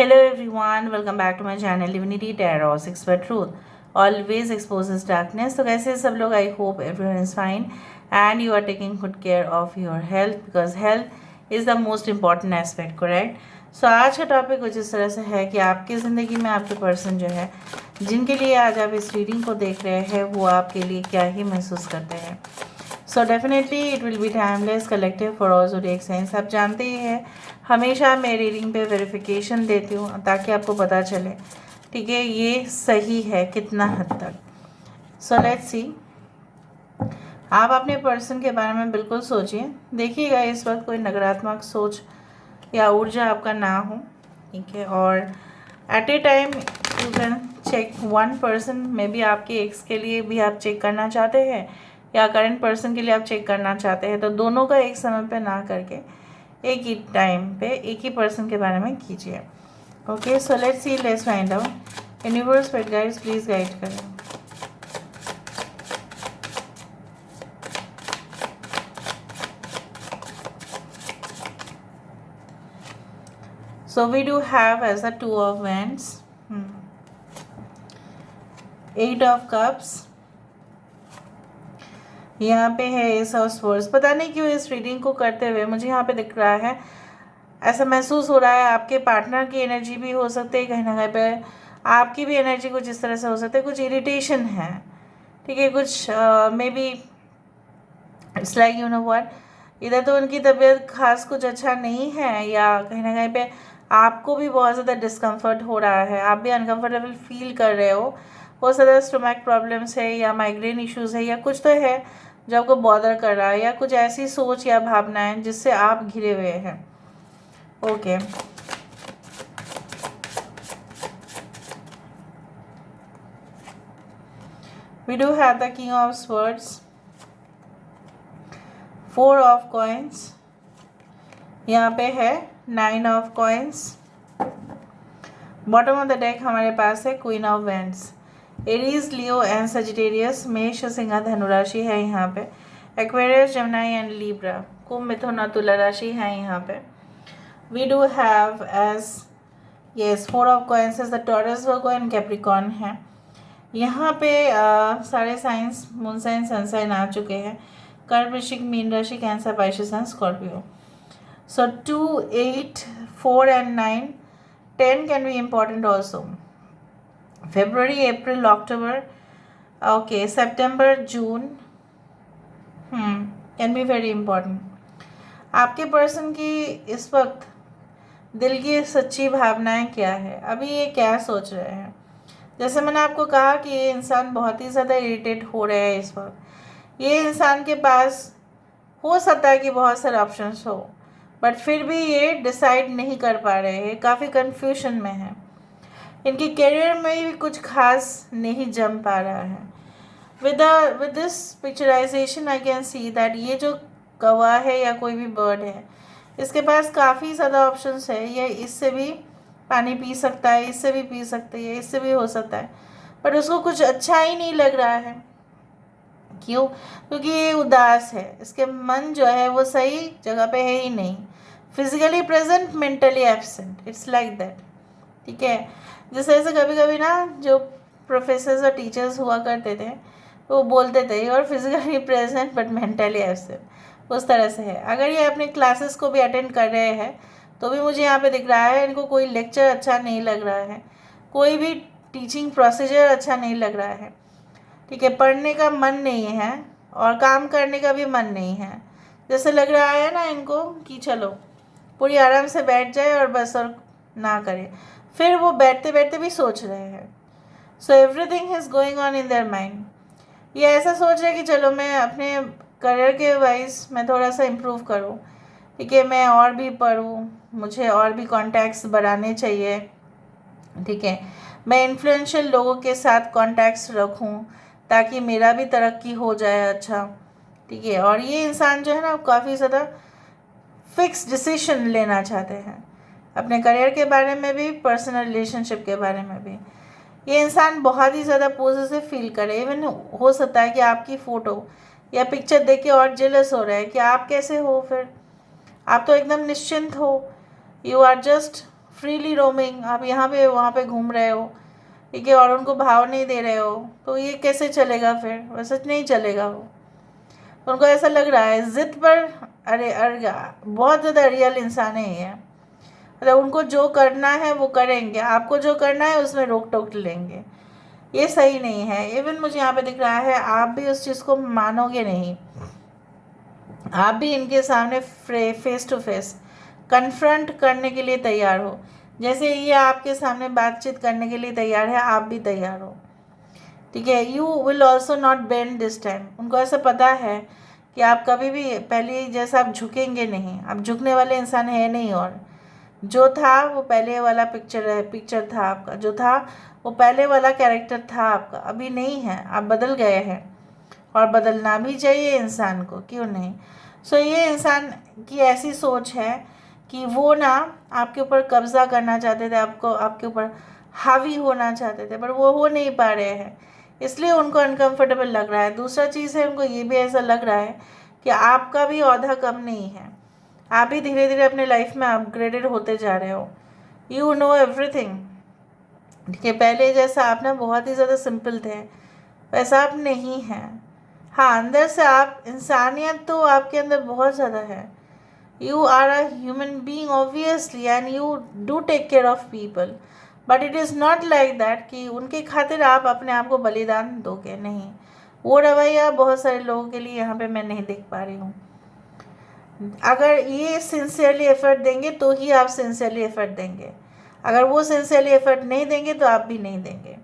Hello everyone, welcome back to my channel Divinity Tarot 6 for Truth. Always exposes darkness. तो कैसे सब लोग? I hope everyone is fine and you are taking good care of your health because health is the most important aspect, correct? So आज का topic कुछ इस तरह से है कि आपकी ज़िंदगी में आपके पर्सन जो है जिनके लिए आज आप इस रीडिंग को देख रहे हैं वो आपके लिए क्या ही महसूस करते हैं. So definitely it will be timeless collective for all zodiac science. आप जानते ही हैं हमेशा मैं रीडिंग पे वेरिफिकेशन देती हूँ ताकि आपको पता चले, ठीक है, ये सही है कितना हद तक. So let's see. आप अपने पर्सन के बारे में बिल्कुल सोचिए. देखिएगा इस वक्त कोई नकारात्मक सोच या ऊर्जा आपका ना हो, ठीक है. और at a time you can check one person. Maybe आपके एक्स के लिए भी आप चेक करना चाहते हैं या करंट पर्सन के लिए आप चेक करना चाहते हैं, तो दोनों का एक समय पे ना करके एक ही टाइम पे एक ही पर्सन के बारे में कीजिए. Okay, so let's see, let's find out. Universe pet guides please guide करें. So we do have as a 2 of Wands, 8 of Cups, यहाँ पे है Ace of Swords. पता नहीं क्यों इस रीडिंग को करते हुए मुझे यहाँ पे दिख रहा है, ऐसा महसूस हो रहा है आपके पार्टनर की एनर्जी भी हो सकती है, कहीं ना कहीं पे आपकी भी एनर्जी कुछ इस तरह से हो सकती है. कुछ इरिटेशन है, ठीक है, कुछ may be it's like you know what, इधर तो उनकी तबीयत खास कुछ अच्छा नहीं है या कहीं ना कहीं पे आपको भी बहुत ज़्यादा डिस्कम्फर्ट हो रहा है, आप भी अनकम्फर्टेबल फील कर रहे हो. बहुत ज़्यादा स्टोमक प्रॉब्लम्स है या माइग्रेन इश्यूज़ है या कुछ तो है जो आपको बॉदर कर रहा है या कुछ ऐसी सोच या भावनाएं जिससे आप घिरे हुए हैं. Okay, we do have the King of Swords, 4 of Coins, यहाँ पे है 9 of Coins. Bottom of the deck हमारे पास है queen of wands. Aries, Leo and Sagittarius, मेष, सिंह, धनु राशि है यहाँ पे. एक्वेरियस, जेमिनी एंड लिब्रा, कुंभ, मिथुन, तुला राशि है यहाँ पे. We do have as yes 4 of coins as the Taurus, Virgo and Capricorn है. यहाँ पे सारे signs, moon sign, sun sign आ चुके हैं. कर्क, वृश्चिक, मीन राशि, Cancer, Pisces and Scorpio. So 2, 8, 4 and 9, 10 can be important also. February, April, October, okay, September, June, can be very important. आपके पर्सन की इस वक्त दिल की सच्ची भावनाएं क्या है, अभी ये क्या सोच रहे हैं. जैसे मैंने आपको कहा कि ये इंसान बहुत ही ज़्यादा इरिटेट हो रहे हैं इस वक्त. ये इंसान के पास हो सकता है कि बहुत सारे ऑप्शंस हो, बट फिर भी ये डिसाइड नहीं कर पा रहे हैं, काफ़ी कन्फ्यूजन में है. इनके करियर में भी कुछ खास नहीं जम पा रहा है. With this picturisation I can see that ये जो कौवा है या कोई भी बर्ड है, इसके पास काफ़ी ज़्यादा ऑप्शंस है. ये इससे भी पानी पी सकता है, इससे भी पी सकती है, इससे भी हो सकता है, बट उसको कुछ अच्छा ही नहीं लग रहा है. क्यों? क्योंकि ये उदास है. इसके मन जो है वो सही जगह पे है ही नहीं. Physically present, mentally absent, it's like that, ठीक है. जैसे ऐसे कभी कभी ना जो प्रोफेसर्स और टीचर्स हुआ करते थे वो बोलते थे और physically present but mentally absent, उस तरह से है. अगर ये अपने क्लासेस को भी अटेंड कर रहे हैं तो भी मुझे यहाँ पे दिख रहा है इनको कोई लेक्चर अच्छा नहीं लग रहा है, कोई भी टीचिंग प्रोसीजर अच्छा नहीं लग रहा है, ठीक है. पढ़ने का मन नहीं है और काम करने का भी मन नहीं है. जैसे लग रहा है ना इनको कि चलो पूरी आराम से बैठ जाए और बस और ना करे. फिर वो बैठते बैठते भी सोच रहे हैं. So everything is going on in their mind. ये ऐसा सोच रहे हैं कि चलो मैं अपने करियर के वाइज मैं थोड़ा सा इम्प्रूव करूँ, ठीक है, मैं और भी पढ़ूँ, मुझे और भी कॉन्टैक्ट्स बढ़ाने चाहिए, ठीक है, मैं इन्फ्लुएंशियल लोगों के साथ कॉन्टैक्ट्स रखूँ ताकि मेरा भी तरक्की हो जाए अच्छा, ठीक है. और ये इंसान जो है ना काफ़ी ज़्यादा फिक्स डिसीजन लेना चाहते हैं अपने करियर के बारे में भी, पर्सनल रिलेशनशिप के बारे में भी. ये इंसान बहुत ही ज़्यादा पॉजिटिव फील करे. इवन हो सकता है कि आपकी फ़ोटो या पिक्चर देख के और जेलस हो रहा है कि आप कैसे हो, फिर आप तो एकदम निश्चिंत हो, you are just freely roaming, आप यहाँ पे वहाँ पे घूम रहे हो, ठीक है, और उनको भाव नहीं दे रहे हो, तो ये कैसे चलेगा फिर? वैसे नहीं चलेगा वो। तो उनको ऐसा लग रहा है ज़िद पर अरे बहुत ज़्यादा रियल इंसान है ये। मतलब उनको जो करना है वो करेंगे, आपको जो करना है उसमें रोक टोक लेंगे। ये सही नहीं है। इवन मुझे यहाँ पे दिख रहा है आप भी उस चीज़ को मानोगे नहीं, आप भी इनके सामने फेस टू फेस कन्फ्रंट करने के लिए तैयार हो। जैसे ये आपके सामने बातचीत करने के लिए तैयार है, आप भी तैयार हो, ठीक है। You will also not bend this time. उनको ऐसा पता है कि आप कभी भी पहले जैसा आप झुकेंगे नहीं, आप झुकने वाले इंसान है नहीं। और जो था वो पहले वाला पिक्चर था आपका, जो था वो पहले वाला कैरेक्टर था आपका, अभी नहीं है, आप बदल गए हैं। और बदलना भी चाहिए इंसान को, क्यों नहीं। सो ये इंसान की ऐसी सोच है कि वो ना आपके ऊपर कब्जा करना चाहते थे, आपके ऊपर हावी होना चाहते थे, पर वो हो नहीं पा रहे हैं, इसलिए उनको अनकंफर्टेबल लग रहा है। दूसरा चीज़ है, उनको ये भी ऐसा लग रहा है कि आपका भी औहदा कम नहीं है, आप भी धीरे धीरे अपने लाइफ में अपग्रेडेड होते जा रहे हो। यू नो एवरीथिंग, ठीक है। पहले जैसा आप ना बहुत ही ज़्यादा सिंपल थे, वैसा आप नहीं हैं। हाँ, अंदर से आप, इंसानियत तो आपके अंदर बहुत ज़्यादा है। You are a human being obviously, and you do take care of people, but it is not like that कि उनके खातिर आप अपने आप को बलिदान दोगे, नहीं। वो रवैया बहुत सारे लोगों के लिए यहाँ पे मैं नहीं देख पा रही हूँ। अगर ये सिंसियरली एफर्ट देंगे तो ही आप सिंसियरली एफर्ट देंगे, अगर वो सिंसियरली एफर्ट नहीं देंगे तो आप भी नहीं देंगे।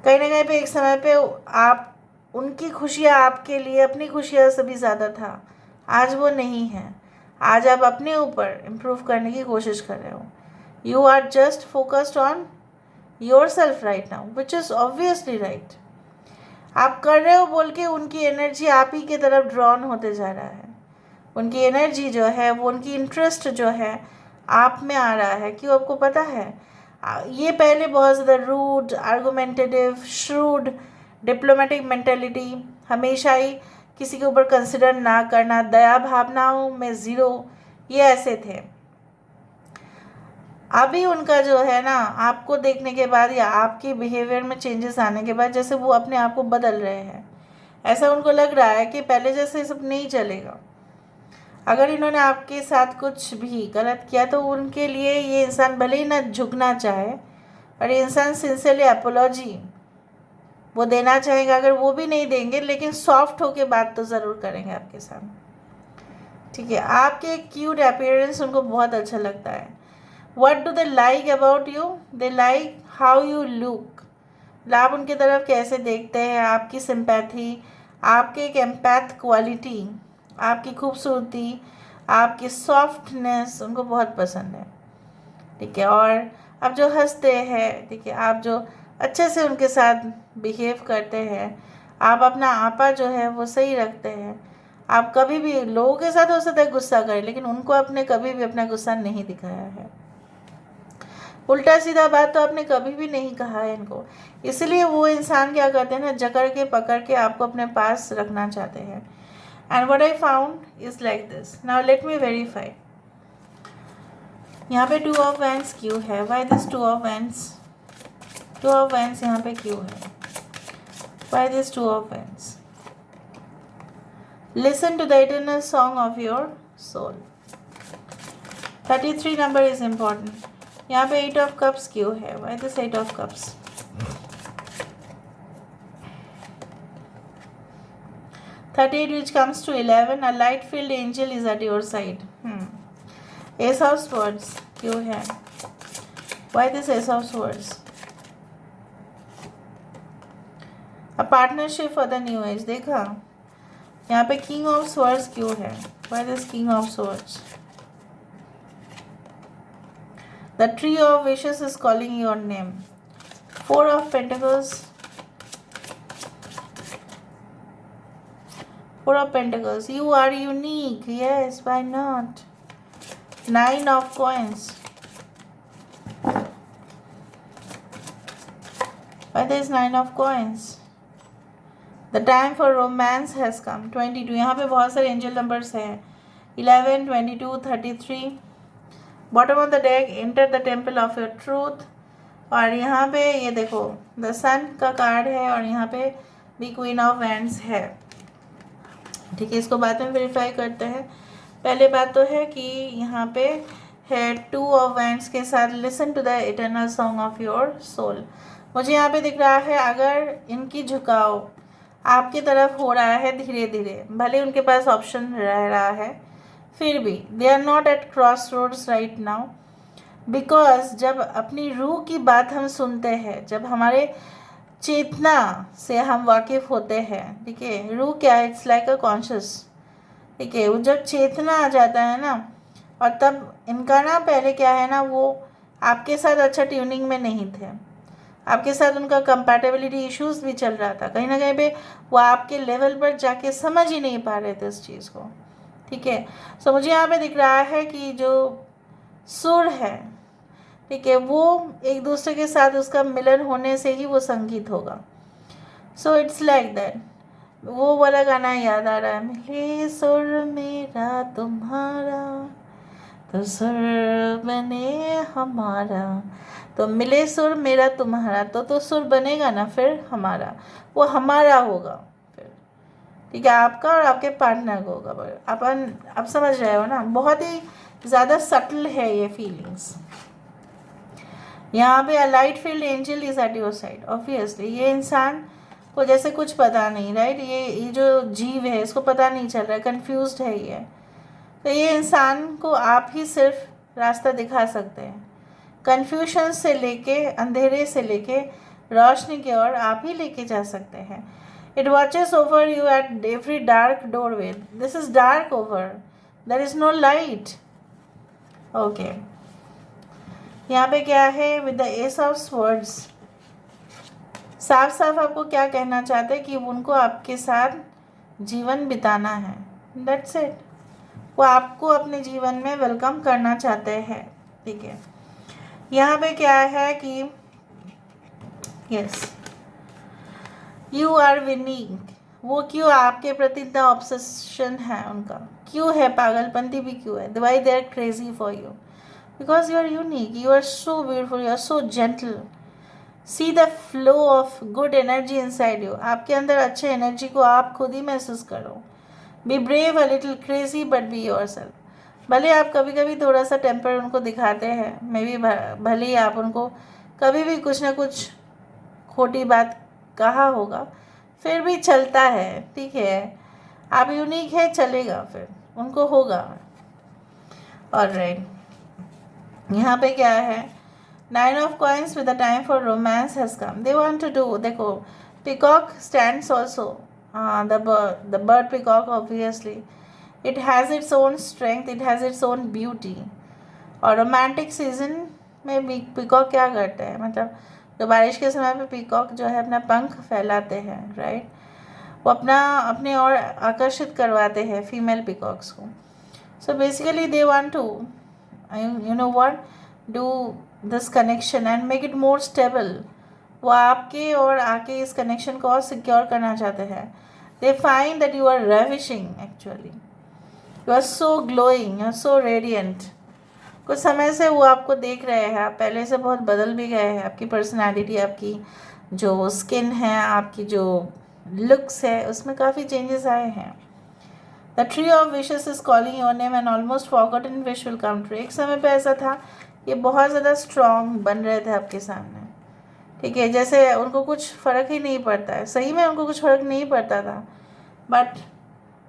कहीं ना कहीं पे एक समय पे आप, उनकी खुशियाँ आपके लिए अपनी खुशियाँ से भी ज़्यादा था, आज वो नहीं है। आज आप अपने ऊपर इम्प्रूव करने की कोशिश कर रहे हो। You are just focused on yourself right now, which is obviously right. आप कर रहे हो बोल के उनकी एनर्जी आप ही की तरफ ड्रॉन होते जा रहा है। उनकी एनर्जी जो है, वो उनकी इंटरेस्ट जो है आप में आ रहा है। क्यों? आपको पता है ये पहले बहुत ज़्यादा rude, argumentative, shrewd, diplomatic mentality, हमेशा ही किसी के ऊपर कंसिडर ना करना, दया भावनाओं में ज़ीरो, ये ऐसे थे। अभी उनका जो है ना, आपको देखने के बाद या आपके बिहेवियर में चेंजेस आने के बाद, जैसे वो अपने आप को बदल रहे हैं, ऐसा उनको लग रहा है कि पहले जैसे सब नहीं चलेगा। अगर इन्होंने आपके साथ कुछ भी गलत किया तो उनके लिए ये इंसान भले ही ना झुकना चाहे, और ये इंसान सिंसियरली अपोलॉजी वो देना चाहेगा। अगर वो भी नहीं देंगे, लेकिन सॉफ्ट होके बात तो ज़रूर करेंगे आपके साथ, ठीक है। आपके क्यूट अपीयरेंस उनको बहुत अच्छा लगता है। What do they like about you? They like how you look. आप उनकी तरफ कैसे देखते हैं, आपकी सिंपैथी, आपके एक एम्पैथ क्वालिटी, आपकी खूबसूरती, आपकी सॉफ्टनेस उनको बहुत पसंद है, ठीक है। और आप जो हंसते हैं, ठीक है, आप जो अच्छे से उनके साथ बिहेव करते हैं, आप अपना आपा जो है वो सही रखते हैं। आप कभी भी लोगों के साथ हो सकता है गुस्सा करें, लेकिन उनको आपने कभी भी अपना गुस्सा नहीं दिखाया है। उल्टा सीधा बात तो आपने कभी भी नहीं कहा है इनको। इसलिए वो इंसान क्या करते हैं ना, जकड़ के पकड़ के आपको अपने पास रखना चाहते हैं। And what I found is like this. Now let me verify. यहाँ पे 2 of Wands क्यों है? Why this 2 of Wands? 2 of Wands यहाँ पे क्यों है? Why this 2 of Wands? Listen to the eternal song of your soul. 33 number is important. यहाँ पे 8 of Cups क्यों है? Why this 8 of Cups? 38 which comes to 11. A light filled angel is at your side. Ace of Swords क्यों है? Why this Ace of Swords? A partnership for the new age. देखा? यहाँ पे King of Swords क्यों है? Why this King of Swords? The Tree of Wishes is calling your name. 4 of Pentacles. 4 of Pentacles. You are unique. Yes, why not? 9 of Coins. Why there is 9 of Coins? The time for romance has come. 22. यहाँ पे बहुत सारे angel numbers हैं. 11, 22, 33. Bottom of the deck, enter the temple of your truth. और यहाँ पे ये देखो द सन का कार्ड है और यहाँ पे भी क्वीन ऑफ वैंड्स है। ठीक है, इसको बाद में वेरीफाई करते हैं। पहले बात तो है कि यहाँ पे है 2 ऑफ वैंड्स के साथ listen to the eternal song of your soul. मुझे यहाँ पे दिख रहा है अगर इनकी झुकाव आपकी तरफ हो रहा है धीरे धीरे, भले उनके पास ऑप्शन रह रहा है, फिर भी they are not at crossroads right now. Because जब अपनी रूह की बात हम सुनते हैं, जब हमारे चेतना से हम वाकिफ़ होते हैं, ठीक है, रूह क्या है, इट्स लाइक अ कॉन्शियस, ठीक है, वो जब चेतना आ जाता है ना, और तब इनका ना पहले क्या है ना, वो आपके साथ अच्छा ट्यूनिंग में नहीं थे, आपके साथ उनका कंपैटिबिलिटी इश्यूज भी चल रहा था, कहीं ना कहीं पे वो आपके लेवल पर जाके समझ ही नहीं पा रहे थे इस चीज़ को। ठीक है, सो मुझे यहाँ पे दिख रहा है कि जो सुर है, ठीक है, वो एक दूसरे के साथ उसका मिलन होने से ही वो संगीत होगा। So it's like that. वो वाला गाना याद आ रहा है, मिले सुर मेरा तुम्हारा तो सुर बने हमारा। तो मिले सुर मेरा तुम्हारा तो सुर बनेगा ना फिर हमारा, वो हमारा होगा फिर, ठीक है, आपका और आपके पार्टनर को होगा। अपन आप समझ रहे हो ना, बहुत ही ज़्यादा सटल है ये फीलिंग्स। यहाँ पे a light filled angel is at your side. Obviously ये इंसान को जैसे कुछ पता नहीं, राइट, ये जो जीव है इसको पता नहीं चल रहा है, कन्फ्यूज्ड है ये। तो ये इंसान को आप ही सिर्फ रास्ता दिखा सकते हैं। कन्फ्यूजन से लेके, अंधेरे से लेके रोशनी की ओर आप ही लेके जा सकते हैं। It watches over you at every dark doorway. This is dark over, there is no light. Okay, यहाँ पे क्या है, with the ace of swords, साफ साफ आपको क्या कहना चाहते हैं कि उनको आपके साथ जीवन बिताना है, दैट्स इट। वो आपको अपने जीवन में वेलकम करना चाहते हैं। ठीक है, यहाँ पे क्या है कि यस यू आर विनिंग। वो क्यों आपके प्रति इतना ऑब्सेशन है उनका, क्यों है, पागलपंती भी क्यों है, why they are crazy for you, because you are unique, you are so beautiful, you are so gentle. See the flow of good energy inside you. आपके अंदर अच्छे एनर्जी को आप खुद ही महसूस करो। Be brave, a little crazy, but be yourself. भले आप कभी कभी थोड़ा सा टेम्पर उनको दिखाते हैं, मे बी भले ही आप उनको कभी भी कुछ ना कुछ खोटी बात कहा होगा, फिर भी चलता है, ठीक है, आप यूनिक है, चलेगा, फिर उनको होगा। ऑलराइट, यहाँ पे क्या है, 9 of coins with the time for romance has come. They want to do, देखो peacock stands also, the bird peacock obviously, it has its own strength, it has its own beauty. और romantic season में peacock क्या करते हैं, मतलब तो बारिश के समय पे पीकॉक जो है अपना पंख फैलाते हैं, राइट, वो अपने और आकर्षित करवाते हैं फीमेल पीकॉक्स को। So basically they want to you know what, do this connection and make it more stable. वो आपके और आके इस कनेक्शन को और सिक्योर करना चाहते हैं। they find that you are ravishing actually, you are so glowing, you are so radiant. कुछ समय से वो आपको देख रहे हैं, आप पहले से बहुत बदल भी गए हैं, आपकी पर्सनालिटी, आपकी जो स्किन है, आपकी जो लुक्स है, उसमें काफ़ी चेंजेस आए हैं। The tree of wishes is calling your name and almost forgotten wish will come true. एक समय पे ऐसा था, ये बहुत ज़्यादा स्ट्रॉन्ग बन रहे थे आपके सामने, ठीक है, जैसे उनको कुछ फ़र्क ही नहीं पड़ता है, सही में उनको कुछ फ़र्क नहीं पड़ता था, बट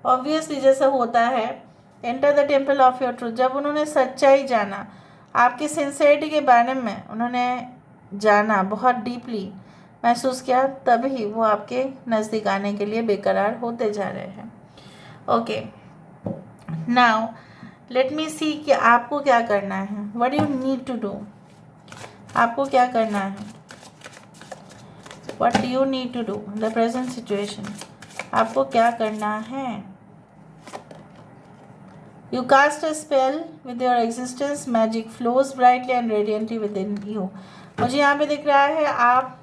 ऑब्वियसली जैसा होता है, enter the temple of your truth, जब उन्होंने सच्चाई जाना, आपकी सिंसेरिटी के बारे में उन्होंने जाना, बहुत डीपली महसूस किया, तभी वो आपके नज़दीक आने के लिए बेकरार होते जा रहे हैं। Okay, now let me see कि आपको क्या करना है, what you need to do, आपको क्या करना है, what you need to do the present situation, आपको क्या करना है। You cast a spell with your existence, magic flows brightly and radiantly within you. मुझे यहाँ पे दिख रहा है आप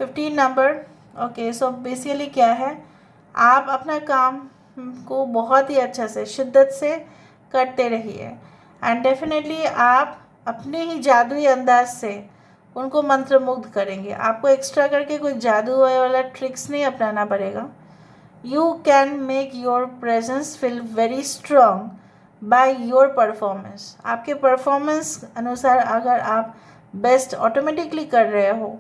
15 नंबर। ओके, सो बेसिकली क्या है, आप अपना काम को बहुत ही अच्छा से, शिद्दत से करते रहिए। एंड डेफिनेटली आप अपने ही जादुई अंदाज से उनको मंत्रमुग्ध करेंगे। आपको एक्स्ट्रा करके कोई जादू वाला ट्रिक्स नहीं अपनाना पड़ेगा। You can make your presence feel very strong by your performance. आपके परफॉर्मेंस अनुसार अगर आप बेस्ट ऑटोमेटिकली कर रहे हो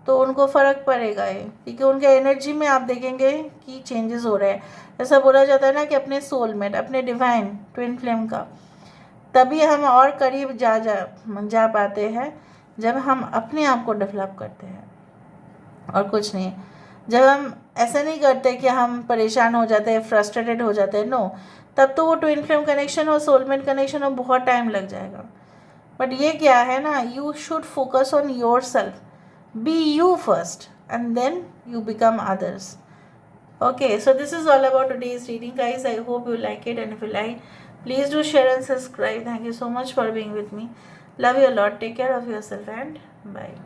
तो उनको फ़र्क पड़ेगा ये, क्योंकि उनके एनर्जी में आप देखेंगे कि चेंजेस हो रहे हैं। ऐसा बोला जाता है ना कि अपने सोलमेट, अपने डिवाइन ट्विन फ्लेम का तभी हम और करीब जा पाते हैं जब हम अपने आप को डेवलप करते हैं, और कुछ नहीं। जब हम ऐसा नहीं करते कि हम परेशान हो जाते हैं, फ्रस्ट्रेटेड हो जाते हैं, नो, तब तो वो ट्विन फ्लेम कनेक्शन और सोलमेट कनेक्शन हो बहुत टाइम लग जाएगा। बट ये क्या है ना, you should focus on yourself, be you first and then you become others. Okay, so this is all about today's reading, guys. I hope you like it, and if you like, please do share and subscribe. Thank you so much for being with me. Love you a lot. Take care of yourself, and bye.